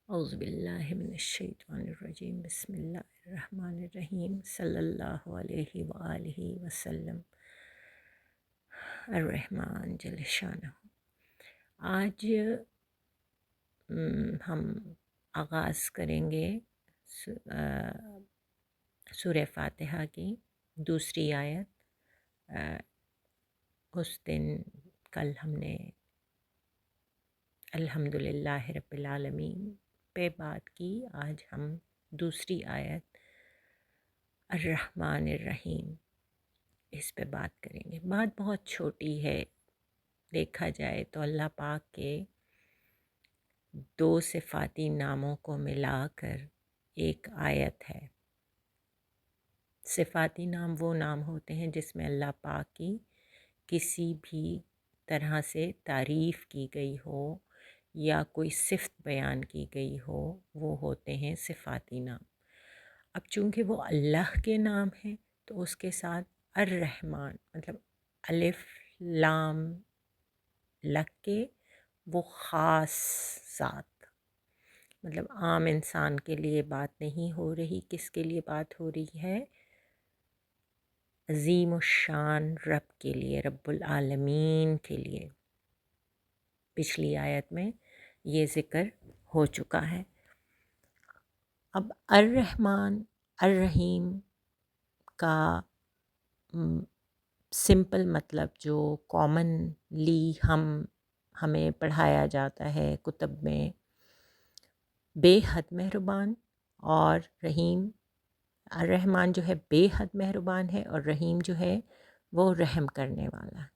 اعوذ باللہ من الشیطان الرجیم، بسم اللہ الرحمن الرحیم، صلی اللہ علیہ وآلہ وسلم۔ الرحمن جل شانہ۔ آج ہم آغاز کریں گے سورہ فاتحہ کی دوسری آیت۔ اس دن کل ہم نے الحمدللہ رب العالمین پہ بات کی، آج ہم دوسری آیت الرحمن الرحیم اس پہ بات کریں گے۔ بات بہت چھوٹی ہے، دیکھا جائے تو اللہ پاک کے دو صفاتی ناموں کو ملا کر ایک آیت ہے۔ صفاتی نام وہ نام ہوتے ہیں جس میں اللہ پاک کی کسی بھی طرح سے تعریف کی گئی ہو یا کوئی صفت بیان کی گئی ہو، وہ ہوتے ہیں صفاتی نام۔ اب چونکہ وہ اللہ کے نام ہیں تو اس کے ساتھ الرحمن مطلب الف لام لگ کے وہ خاص ذات، مطلب عام انسان کے لیے بات نہیں ہو رہی۔ کس کے لیے بات ہو رہی ہے؟ عظیم الشان رب کے لیے، رب العالمین کے لیے۔ پچھلی آیت میں یہ ذکر ہو چکا ہے۔ اب الرحمن الرحیم کا سمپل مطلب جو کامنلی ہمیں پڑھایا جاتا ہے کتب میں، بے حد مہربان، اور رحیم، الرحمن جو ہے بے حد مہربان ہے اور رحیم جو ہے وہ رحم کرنے والا ہے۔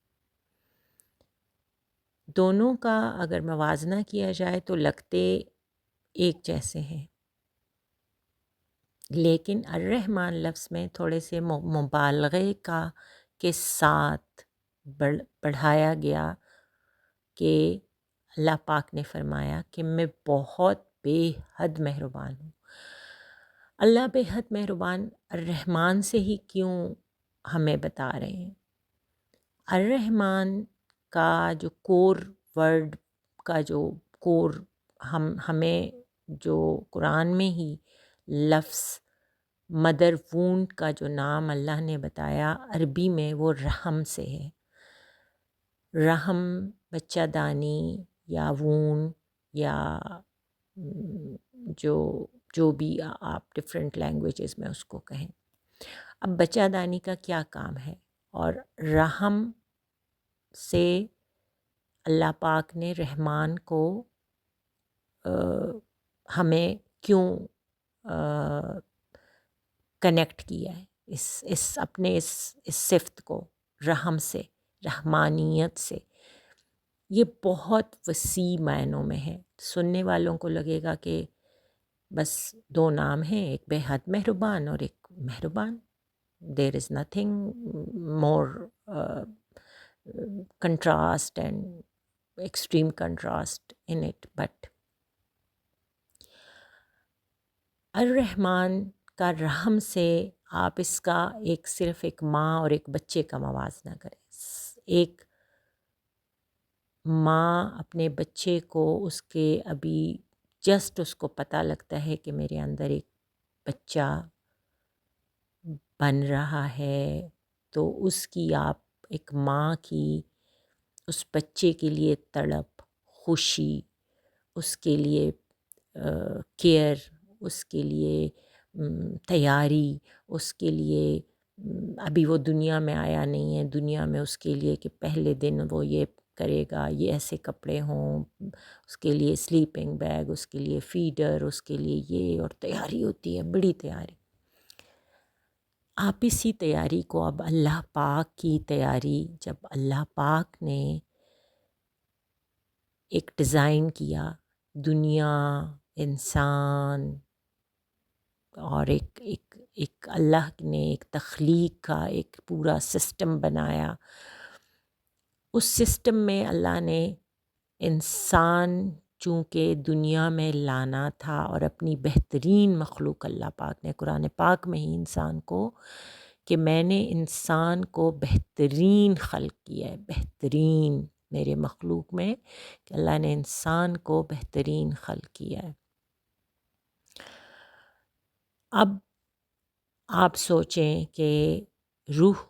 دونوں کا اگر موازنہ کیا جائے تو لگتے ایک جیسے ہیں، لیکن الرحمن لفظ میں تھوڑے سے مبالغے کے ساتھ بڑھایا گیا کہ اللہ پاک نے فرمایا کہ میں بہت بے حد مہربان ہوں۔ اللہ بے حد مہربان الرحمن سے ہی کیوں ہمیں بتا رہے ہیں؟ الرحمن کا جو کور ورڈ کا جو کور ہمیں جو قرآن میں ہی لفظ مدر وونڈ کا جو نام اللہ نے بتایا عربی میں، وہ رحم سے ہے۔ رحم، بچہ دانی یا وون یا جو بھی آپ ڈفرینٹ لینگویجز میں اس کو کہیں۔ اب بچہ دانی کا کیا کام ہے، اور رحم سے اللہ پاک نے رحمان کو ہمیں کیوں کنیکٹ کیا ہے، اس صفت کو رحم سے، رحمانیت سے؟ یہ بہت وسیع معنوں میں ہے۔ سننے والوں کو لگے گا کہ بس دو نام ہیں، ایک بے حد مہربان اور ایک مہربان، there is nothing more contrast and extreme contrast in it, but Al-Rahman کا رحم سے آپ اس کا صرف ایک ماں اور ایک بچے کا موازنہ کریں۔ ایک ماں اپنے بچے کو، اس کے ابھی جسٹ اس کو پتہ لگتا ہے کہ میرے اندر ایک بچہ بن رہا ہے، تو اس کی آپ ایک ماں کی اس بچے کے لیے تڑپ، خوشی، اس کے لیے کیئر، اس کے لیے تیاری، اس کے لیے ابھی وہ دنیا میں آیا نہیں ہے، دنیا میں اس کے لیے کہ پہلے دن وہ یہ کرے گا، یہ ایسے کپڑے ہوں، اس کے لیے سلیپنگ بیگ، اس کے لیے فیڈر، اس کے لیے یہ، اور تیاری ہوتی ہے، بڑی تیاری۔ آپ اسی تیاری کو اب اللہ پاک کی تیاری، جب اللہ پاک نے ایک ڈیزائن کیا دنیا، انسان، اور ایک اللہ نے ایک تخلیق کا ایک پورا سسٹم بنایا، اس سسٹم میں اللہ نے انسان چونکہ دنیا میں لانا تھا، اور اپنی بہترین مخلوق اللہ پاک نے قرآن پاک میں ہی انسان کو، کہ میں نے انسان کو بہترین خلق کیا ہے، بہترین میرے مخلوق میں، کہ اللہ نے انسان کو بہترین خلق کیا ہے۔ اب آپ سوچیں کہ روح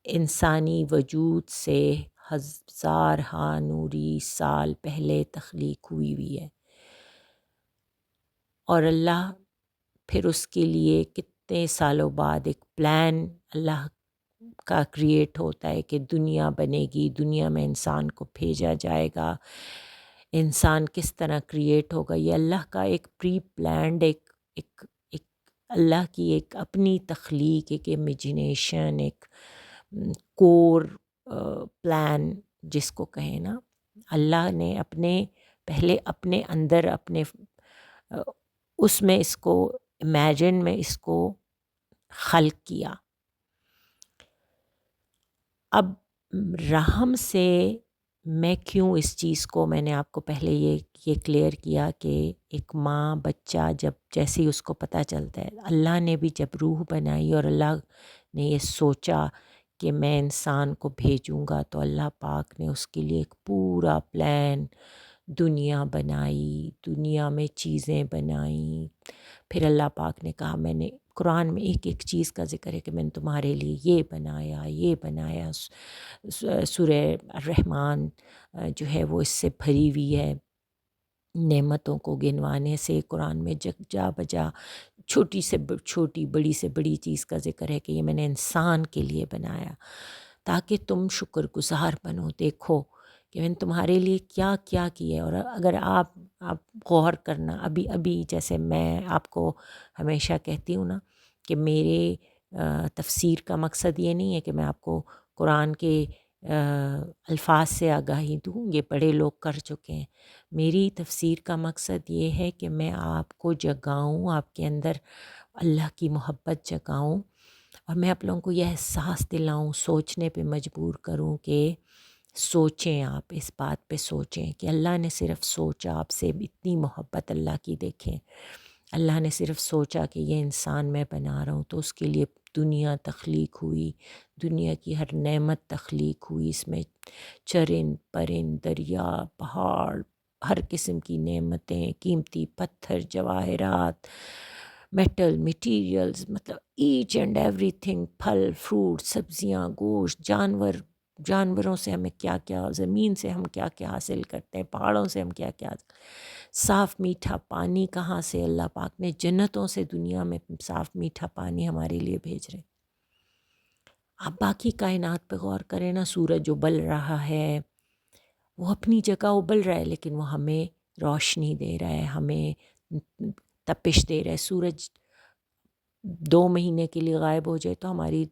انسانی وجود سے ہزارہا نوری سال پہلے تخلیق ہوئی ہے، اور اللہ پھر اس کے لیے کتنے سالوں بعد ایک پلان اللہ کا کریٹ ہوتا ہے کہ دنیا بنے گی، دنیا میں انسان کو بھیجا جائے گا، انسان کس طرح کریٹ ہوگا، یہ اللہ کا ایک پری پلانڈ ایک اللہ کی ایک اپنی تخلیق، ایک امیجنیشن، ایک کور پلان جس کو کہیں نا، اللہ نے پہلے اپنے اندر اس میں اس کو امیجن میں اس کو خلق کیا۔ اب رحم سے میں کیوں اس چیز کو، میں نے آپ کو پہلے یہ کلیئر کیا کہ ایک ماں بچہ جیسے ہی اس کو پتہ چلتا ہے، اللہ نے بھی جب روح بنائی اور اللہ نے یہ سوچا کہ میں انسان کو بھیجوں گا، تو اللہ پاک نے اس کے لیے ایک پورا پلان، دنیا بنائی، دنیا میں چیزیں بنائیں۔ پھر اللہ پاک نے کہا، میں نے قرآن میں ایک ایک چیز کا ذکر ہے کہ میں نے تمہارے لیے یہ بنایا۔ سورہ الرحمن جو ہے وہ اس سے بھری ہوئی ہے، نعمتوں کو گنوانے سے قرآن میں جا بجا چھوٹی سے چھوٹی، بڑی سے بڑی چیز کا ذکر ہے کہ یہ میں نے انسان کے لیے بنایا تاکہ تم شکر گزار بنو، دیکھو کہ میں نے تمہارے لیے کیا کیا ہے۔ اور اگر آپ غور کرنا، ابھی جیسے میں آپ کو ہمیشہ کہتی ہوں نا کہ میرے تفسیر کا مقصد یہ نہیں ہے کہ میں آپ کو قرآن کے الفاظ سے آگاہی دوں، یہ بڑے لوگ کر چکے ہیں۔ میری تفسیر کا مقصد یہ ہے کہ میں آپ کو جگاؤں، آپ کے اندر اللہ کی محبت جگاؤں، اور میں آپ لوگوں کو یہ احساس دلاؤں، سوچنے پہ مجبور کروں کہ سوچیں، آپ اس بات پہ سوچیں کہ اللہ نے صرف سوچا، آپ سے اتنی محبت اللہ کی دیکھیں، اللہ نے صرف سوچا کہ یہ انسان میں بنا رہا ہوں، تو اس کے لیے دنیا تخلیق ہوئی، دنیا کی ہر نعمت تخلیق ہوئی، اس میں چرند پرند، دریا، پہاڑ، ہر قسم کی نعمتیں، قیمتی پتھر، جواہرات، میٹل، میٹیریلز، مطلب ایچ اینڈ ایوری تھنگ، پھل فروٹ، سبزیاں، گوشت، جانوروں سے ہمیں کیا کیا، زمین سے ہم کیا کیا حاصل کرتے ہیں، پہاڑوں سے ہم کیا کیا، صاف میٹھا پانی کہاں سے، اللہ پاک نے جنتوں سے دنیا میں صاف میٹھا پانی ہمارے لیے بھیج رہے۔ آپ باقی کائنات پہ غور کریں نا، سورج ابل رہا ہے، وہ اپنی جگہ ابل رہا ہے، لیکن وہ ہمیں روشنی دے رہا ہے، ہمیں تپش دے رہا ہے۔ سورج 2 مہینے کے لیے غائب ہو جائے تو ہماری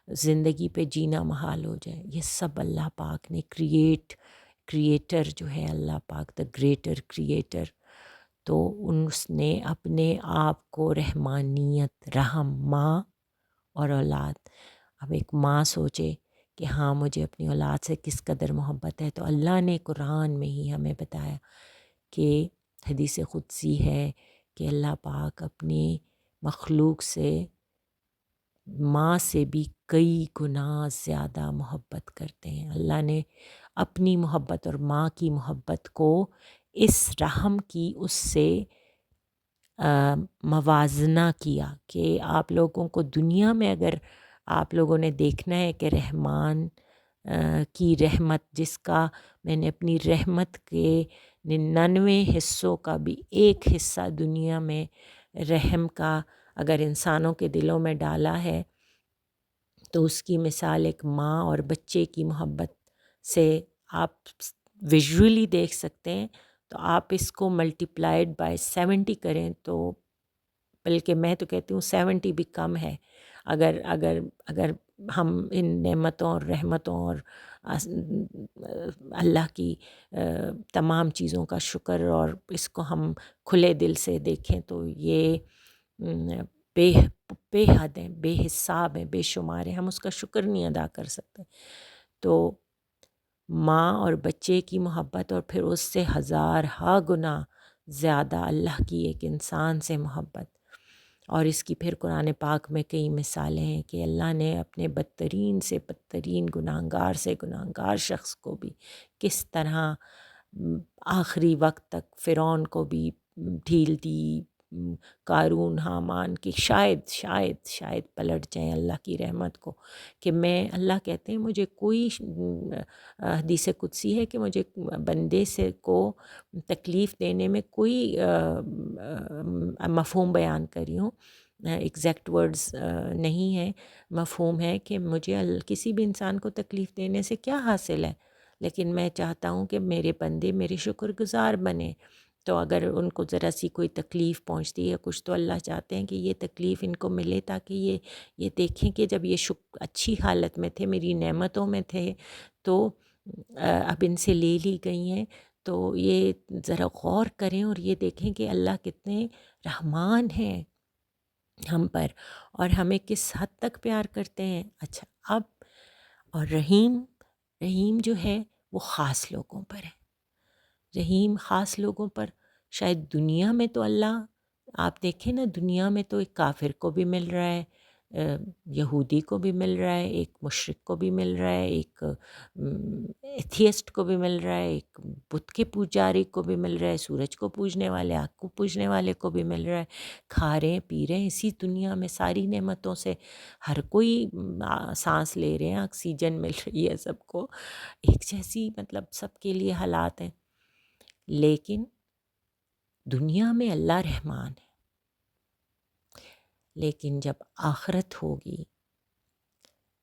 زندگی پہ جینا محال ہو جائے۔ یہ سب اللہ پاک نے کریٹر جو ہے اللہ پاک، دا گریٹر کریٹر، تو اس نے اپنے آپ کو رحمانیت، رحم، ماں اور اولاد، اب ایک ماں سوچے کہ ہاں مجھے اپنی اولاد سے کس قدر محبت ہے، تو اللہ نے قرآن میں ہی ہمیں بتایا کہ حدیث قدسی ہے کہ اللہ پاک اپنی مخلوق سے ماں سے بھی کئی گنا زیادہ محبت کرتے ہیں۔ اللہ نے اپنی محبت اور ماں کی محبت کو اس رحم کی اس سے موازنہ کیا کہ آپ لوگوں کو دنیا میں اگر آپ لوگوں نے دیکھنا ہے کہ رحمان کی رحمت، جس کا میں نے اپنی رحمت کے 99 حصوں کا بھی ایک حصہ دنیا میں رحم کا اگر انسانوں کے دلوں میں ڈالا ہے، تو اس کی مثال ایک ماں اور بچے کی محبت سے آپ ویژولی دیکھ سکتے ہیں۔ تو آپ اس کو ملٹیپلائڈ بائی 70 کریں تو، بلکہ میں تو کہتی ہوں 70 بھی کم ہے، اگر ہم ان نعمتوں اور رحمتوں اور اللہ کی تمام چیزوں کا شکر اور اس کو ہم کھلے دل سے دیکھیں تو یہ بے حد ہیں، بے حساب ہیں، بے شمار ہیں، ہم اس کا شکر نہیں ادا کر سکتے۔ تو ماں اور بچے کی محبت، اور پھر اس سے ہزارہا گنا زیادہ اللہ کی ایک انسان سے محبت، اور اس کی پھر قرآن پاک میں کئی مثالیں ہیں کہ اللہ نے اپنے بدترین سے بدترین گناہگار سے گناہگار شخص کو بھی کس طرح آخری وقت تک فرعون کو بھی ڈھیل دی، قارون حامان کی شاید شاید شاید پلٹ جائیں اللہ کی رحمت کو، کہ میں اللہ کہتے ہیں مجھے کوئی حدیث قدسی ہے کہ مجھے بندے سے کو تکلیف دینے میں کوئی مفہوم بیان کری ہوں، ایگزیکٹ ورڈز نہیں ہے، مفہوم ہے کہ مجھے کسی بھی انسان کو تکلیف دینے سے کیا حاصل ہے، لیکن میں چاہتا ہوں کہ میرے بندے میرے شکر گزار بنیں۔ تو اگر ان کو ذرا سی کوئی تکلیف پہنچتی ہے کچھ، تو اللہ چاہتے ہیں کہ یہ تکلیف ان کو ملے تاکہ یہ دیکھیں کہ جب یہ اچھی حالت میں تھے، میری نعمتوں میں تھے، تو اب ان سے لے لی گئی ہیں، تو یہ ذرا غور کریں اور یہ دیکھیں کہ اللہ کتنے رحمان ہیں ہم پر، اور ہمیں کس حد تک پیار کرتے ہیں۔ اچھا اب، اور رحیم جو ہے وہ خاص لوگوں پر ہے، رحیم خاص لوگوں پر۔ شاید دنیا میں تو اللہ، آپ دیکھیں نا، دنیا میں تو ایک کافر کو بھی مل رہا ہے، یہودی کو بھی مل رہا ہے، ایک مشرک کو بھی مل رہا ہے، ایک ایتھیسٹ کو بھی مل رہا ہے، ایک بت کے پجاری کو بھی مل رہا ہے، سورج کو پوجنے والے، آگ کو پوجنے والے کو بھی مل رہا ہے، کھا رہے ہیں پی رہے ہیں اسی دنیا میں ساری نعمتوں سے، ہر کوئی سانس لے رہے ہیں، آکسیجن مل رہی ہے سب کو، ایک جیسی مطلب سب کے لیے حالات ہیں۔ لیکن دنیا میں اللہ رحمان ہے، لیکن جب آخرت ہوگی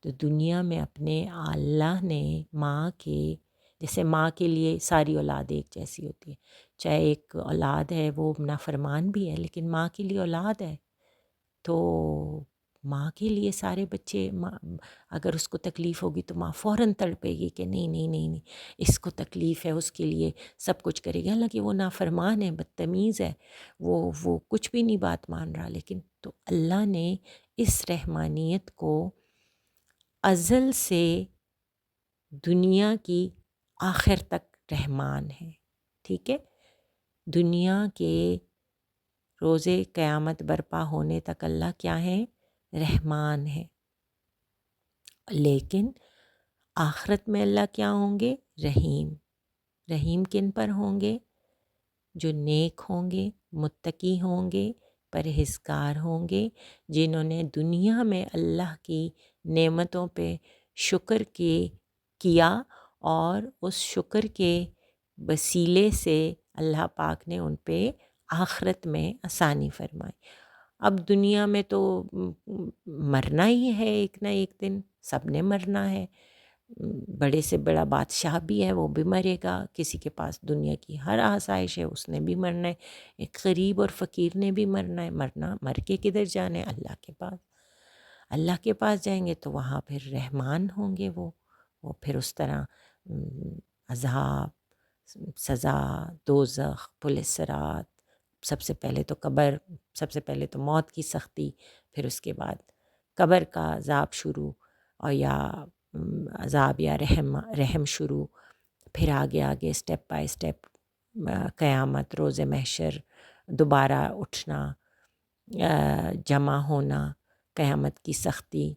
تو دنیا میں اپنے اللہ نے ماں کے، جیسے ماں کے لیے ساری اولاد ایک جیسی ہوتی ہے، چاہے ایک اولاد ہے وہ نافرمان بھی ہے لیکن ماں کے لیے اولاد ہے، تو ماں کے لیے سارے بچے، اگر اس کو تکلیف ہوگی تو ماں فوراً تڑپے گی کہ نہیں نہیں نہیں نہیں، اس کو تکلیف ہے، اس کے لیے سب کچھ کرے گی، حالانکہ وہ نافرمان ہے، بدتمیز ہے، وہ کچھ بھی نہیں بات مان رہا، لیکن تو اللہ نے اس رحمانیت کو ازل سے دنیا کی آخر تک رحمان ہے، ٹھیک ہے، دنیا کے روز قیامت برپا ہونے تک اللہ کیا ہے؟ رحمان ہے۔ لیکن آخرت میں اللہ کیا ہوں گے؟ رحیم۔ رحیم کن پر ہوں گے؟ جو نیک ہوں گے، متقی ہوں گے، پرہیزگار ہوں گے، جنہوں نے دنیا میں اللہ کی نعمتوں پہ شکر کیا اور اس شکر کے وسیلے سے اللہ پاک نے ان پہ آخرت میں آسانی فرمائی۔ اب دنیا میں تو مرنا ہی ہے، ایک نہ ایک دن سب نے مرنا ہے، بڑے سے بڑا بادشاہ بھی ہے وہ بھی مرے گا، کسی کے پاس دنیا کی ہر آسائش ہے اس نے بھی مرنا ہے، ایک غریب اور فقیر نے بھی مرنا ہے، مر کے کدھر جانا ہے؟ اللہ کے پاس۔ اللہ کے پاس جائیں گے تو وہاں پھر رحمان ہوں گے، وہ پھر اس طرح عذاب، سزا، دوزخ، پل صراط، سب سے پہلے تو قبر، سب سے پہلے تو موت کی سختی، پھر اس کے بعد قبر کا عذاب شروع، اور یا عذاب یا رحم شروع، پھر آگے آگے اسٹیپ بائی اسٹیپ قیامت، روز محشر، دوبارہ اٹھنا، جمع ہونا، قیامت کی سختی،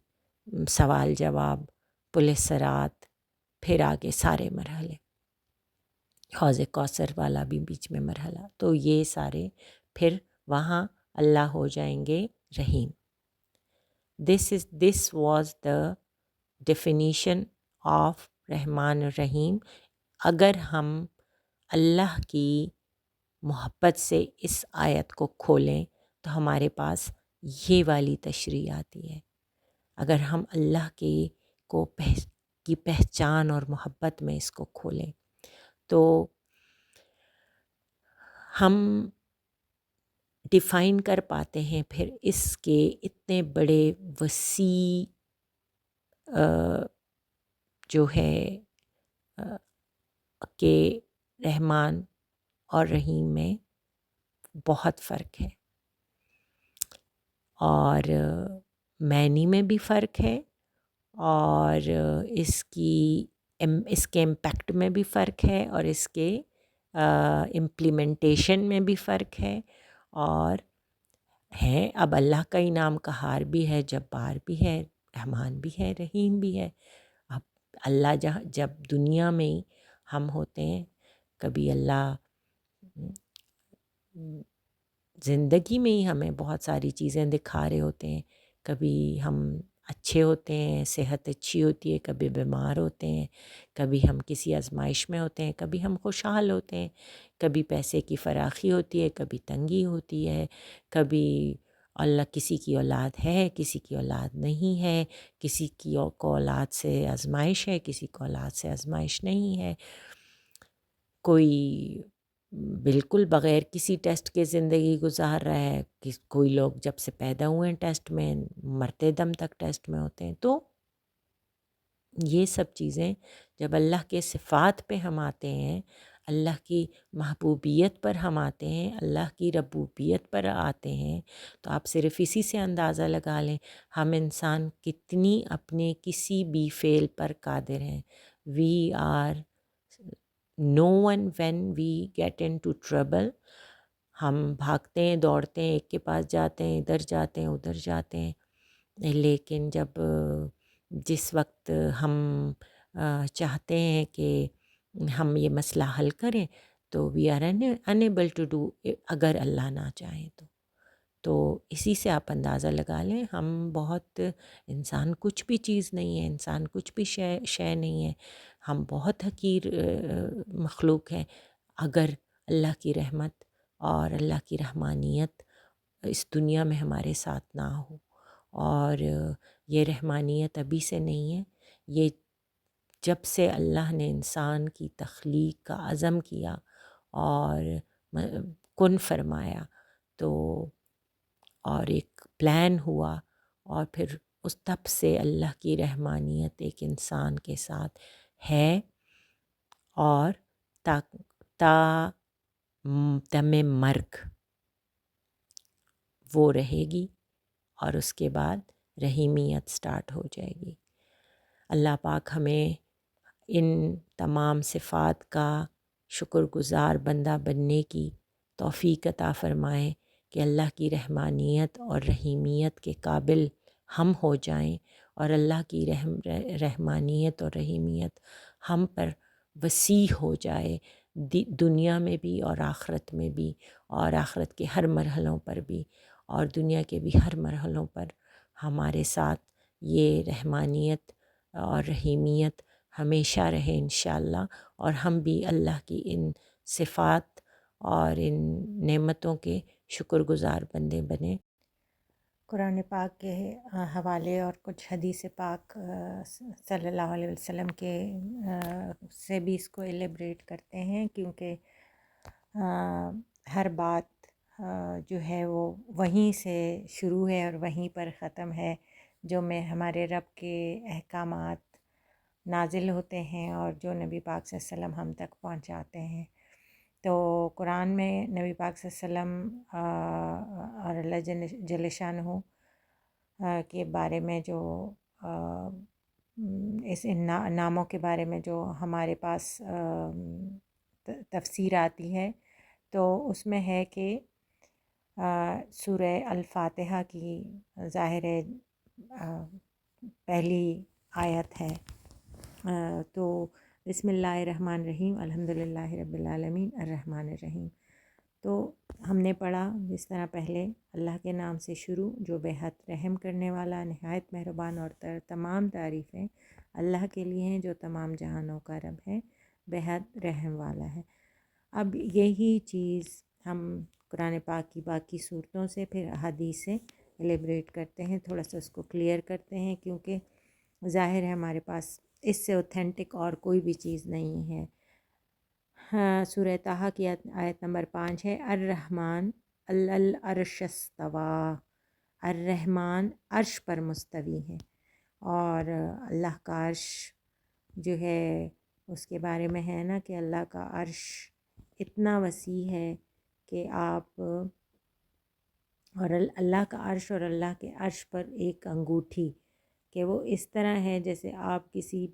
سوال جواب، پل صراط، پھر آگے سارے مرحلے، حوض کوثر والا بھی بیچ میں مرحلہ، تو یہ سارے پھر وہاں اللہ ہو جائیں گے رحیم۔ This was the definition of رحمان الرحیم۔ اگر ہم اللہ کی محبت سے اس آیت کو کھولیں تو ہمارے پاس یہ والی تشریح آتی ہے۔ اگر ہم اللہ کی پہچان اور محبت میں اس کو کھولیں تو ہم ڈیفائن کر پاتے ہیں پھر اس کے اتنے بڑے وسیع جو ہے کہ رحمان اور رحیم میں بہت فرق ہے، اور معنی میں بھی فرق ہے، اور اس کے امپیکٹ میں بھی فرق ہے، اور اس کے امپلیمنٹیشن میں بھی فرق ہے، اور ہے اب اللہ کا انعام قہار بھی ہے، جبار بھی ہے، رحمان بھی ہے، رحیم بھی ہے۔ اب اللہ جب دنیا میں ہم ہوتے ہیں، کبھی اللہ زندگی میں ہی ہمیں بہت ساری چیزیں دکھا رہے ہوتے ہیں. کبھی ہم اچھے ہوتے ہیں، صحت اچھی ہوتی ہے، کبھی بیمار ہوتے ہیں، کبھی ہم کسی آزمائش میں ہوتے ہیں، کبھی ہم خوشحال ہوتے ہیں، کبھی پیسے کی فراخی ہوتی ہے، کبھی تنگی ہوتی ہے، کبھی اللہ کسی کی اولاد ہے، کسی کی اولاد نہیں ہے، کسی کی کو اولاد سے آزمائش ہے، کسی کو اولاد سے آزمائش نہیں ہے. کوئی بالکل بغیر کسی ٹیسٹ کے زندگی گزار رہا ہے، کوئی لوگ جب سے پیدا ہوئے ہیں ٹیسٹ میں، مرتے دم تک ٹیسٹ میں ہوتے ہیں. تو یہ سب چیزیں جب اللہ کے صفات پہ ہم آتے ہیں، اللہ کی محبوبیت پر ہم آتے ہیں، اللہ کی ربوبیت پر آتے ہیں، تو آپ صرف اسی سے اندازہ لگا لیں ہم انسان کتنی اپنے کسی بھی فعل پر قادر ہیں. We are no one when we get into trouble. ہم بھاگتے ہیں، دوڑتے ہیں، ایک کے پاس جاتے ہیں، ادھر جاتے ہیں، ادھر جاتے ہیں، لیکن جب جس وقت ہم چاہتے ہیں کہ ہم یہ مسئلہ حل کریں تو we are unable to do, اگر اللہ نہ چاہیں تو اسی سے آپ اندازہ لگا لیں ہم بہت، انسان کچھ بھی چیز نہیں ہے، انسان کچھ بھی شے نہیں ہے، ہم بہت حقیر مخلوق ہیں. اگر اللہ کی رحمت اور اللہ کی رحمانیت اس دنیا میں ہمارے ساتھ نہ ہو، اور یہ رحمانیت ابھی سے نہیں ہے، یہ جب سے اللہ نے انسان کی تخلیق کا عزم کیا اور کن فرمایا تو، اور ایک پلان ہوا، اور پھر اس تب سے اللہ کی رحمانیت ایک انسان کے ساتھ ہے، اور تا دم مرگ وہ رہے گی، اور اس کے بعد رحیمیت سٹارٹ ہو جائے گی. اللہ پاک ہمیں ان تمام صفات کا شکر گزار بندہ بننے کی توفیق عطا فرمائے کہ اللہ کی رحمانیت اور رحیمیت کے قابل ہم ہو جائیں، اور اللہ کی رحمانیت اور رحیمیت ہم پر وسیع ہو جائے، دنیا میں بھی اور آخرت میں بھی، اور آخرت کے ہر مرحلوں پر بھی اور دنیا کے بھی ہر مرحلوں پر ہمارے ساتھ یہ رحمانیت اور رحیمیت ہمیشہ رہے انشاءاللہ، اور ہم بھی اللہ کی ان صفات اور ان نعمتوں کے شکر گزار بندے بنیں. قرآن پاک کے حوالے اور کچھ حدیث پاک صلی اللہ علیہ وسلم کے سے بھی اس کو ایلیبریٹ کرتے ہیں، کیونکہ ہر بات جو ہے وہ وہیں سے شروع ہے اور وہیں پر ختم ہے، جو میں ہمارے رب کے احکامات نازل ہوتے ہیں اور جو نبی پاک صلی اللہ علیہ وسلم ہم تک پہنچاتے ہیں. تو قرآن میں نبی پاک صلی اللہ علیہ وسلم اور اللہ جل شانہ کے بارے میں جو اس ناموں کے بارے میں جو ہمارے پاس تفسیر آتی ہے، تو اس میں ہے کہ سورہ الفاتحہ کی ظاہر پہلی آیت ہے، تو بسم اللہ الرحمن الرحیم الحمدللہ رب العالمین الرحمن الرحیم. تو ہم نے پڑھا جس طرح پہلے اللہ کے نام سے شروع، جو بے حد رحم کرنے والا، نہایت مہربان، اور تمام تعریفیں اللہ کے لیے ہیں جو تمام جہانوں کا رب ہے، بے حد رحم والا ہے. اب یہی چیز ہم قرآن پاک کی باقی صورتوں سے پھر احادیث سے ایلیبریٹ کرتے ہیں، تھوڑا سا اس کو کلیئر کرتے ہیں، کیونکہ ظاہر ہے ہمارے پاس اس سے اوتھینٹک اور کوئی بھی چیز نہیں ہے. ہاں، سورہ طٰہٰ کی آیت نمبر 5 ہے، الرحمن العرش استویٰ. الرحمن عرش پر مستوی ہے، اور اللہ کا عرش جو ہے اس کے بارے میں ہے نا کہ اللہ کا عرش اتنا وسیع ہے کہ آپ، اور اللہ کا عرش اور اللہ کے عرش پر ایک انگوٹھی، کہ وہ اس طرح ہے جیسے آپ کسی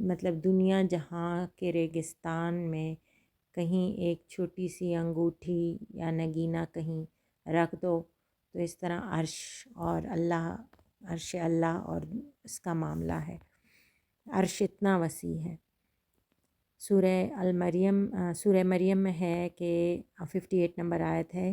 مطلب دنیا جہاں کے ریگستان میں کہیں ایک چھوٹی سی انگوٹھی یا نگینہ کہیں رکھ دو، تو اس طرح عرش اور اللہ، عرش اللہ اور اس کا معاملہ ہے، عرش اتنا وسیع ہے. سورہ مریم میں ہے کہ 58 نمبر آیت ہے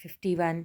51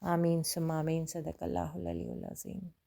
آمین ثم آمین، صدق اللہ العلی العظیم۔